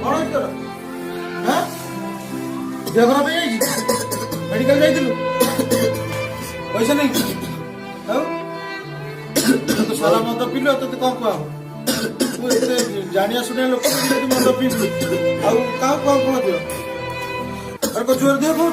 कौन तोर देह खराब हो मेडिकल जाइलु पैसा नहीं तो सारा मद पिल तो कौन कह तू एते जानिया सुनिया लोक मद पीबू आउ क्या कौन कौन दियो और को जोर दियो कौन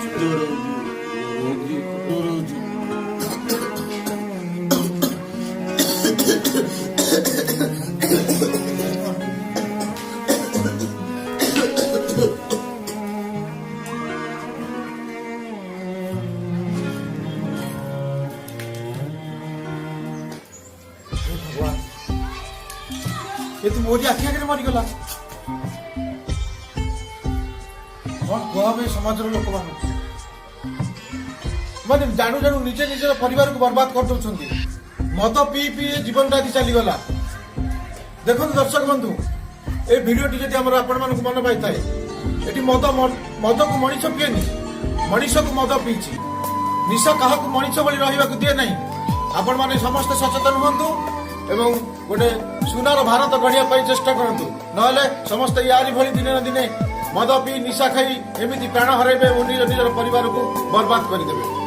ये तो मोदी आखि आगे मरीगला कौन कह समाज लोक मैंने जानू जानू निजे निजर परिवार को बर्बाद कर दौरान मद पी पी जीवन राति चलीगला देखो दर्शक बंधु ये भिडियोटी जब आम आपण मान मन पाई थाए ये मद मद को मनीष पीएनि मनीष को मद पीची निशा क्या मनीष भाई रहा दिए ना आपण मैंने समस्त सचेतन हूँ एवं गोटे सुनार भारत गढ़िया चेष्टा करतु ना समस्त यारी भली दिने न दिने मद पी निशा खाई एमती प्राण हरइबे और निज निजर परिवार को बर्बाद करदे।